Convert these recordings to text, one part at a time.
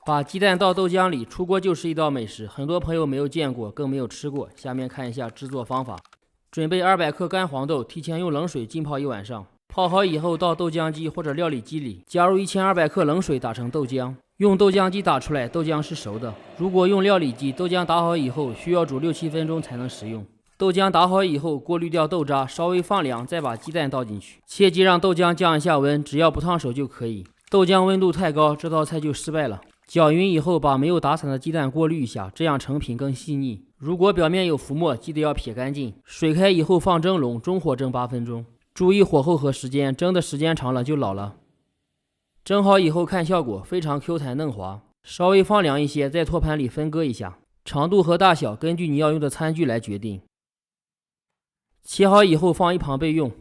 把鸡蛋倒豆浆里，出锅就是一道美食，很多朋友没有见过，更没有吃过。下面看一下制作方法：准备200克干黄豆，提前用冷水浸泡1晚上，泡好以后倒豆浆机或者料理机里，加入1200克冷水打成豆浆。用豆浆机打出来，豆浆是熟的。如果用料理机，豆浆打好以后需要煮6-7分钟才能食用。豆浆打好以后，过滤掉豆渣，稍微放凉，再把鸡蛋倒进去。切记让豆浆降一下温，只要不烫手就可以。豆浆温度太高，这道菜就失败了。搅匀以后，把没有打散的鸡蛋过滤一下，这样成品更细腻。如果表面有浮沫，记得要撇干净。水开以后放蒸笼，中火蒸8分钟，注意火候和时间，蒸的时间长了就老了。蒸好以后看效果，非常 Q 弹嫩滑。稍微放凉一些，在托盘里分割一下，长度和大小根据你要用的餐具来决定。切好以后放一旁备用。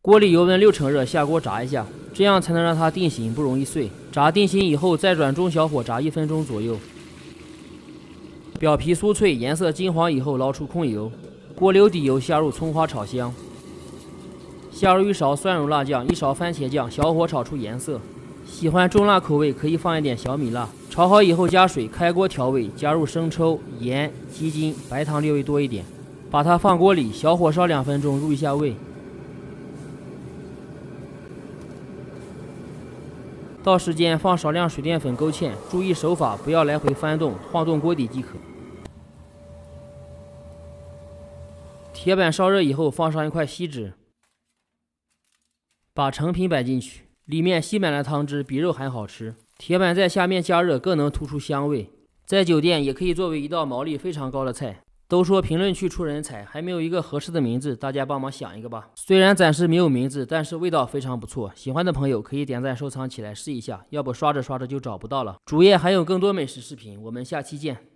锅里油温6成热，下锅炸一下，这样才能让它定型，不容易碎。炸定型以后，再转中小火炸1分钟左右。表皮酥脆，颜色金黄以后捞出控油，锅留底油，下入葱花炒香。下入1勺蒜蓉辣酱，1勺番茄酱，小火炒出颜色。喜欢重辣口味可以放一点小米辣。炒好以后加水，开锅调味，加入生抽、盐、鸡精、白糖略微多一点，把它放锅里，小火烧2分钟，入一下味。到时间放少量水淀粉勾芡，注意手法，不要来回翻动，晃动锅底即可。铁板烧热以后，放上一块锡纸，把成品摆进去，里面吸满了汤汁，比肉还好吃。铁板在下面加热，更能突出香味。在酒店也可以作为一道毛利非常高的菜。都说评论区出人才，还没有一个合适的名字，大家帮忙想一个吧。虽然暂时没有名字，但是味道非常不错，喜欢的朋友可以点赞收藏起来试一下，要不刷着刷着就找不到了。主页还有更多美食视频，我们下期见。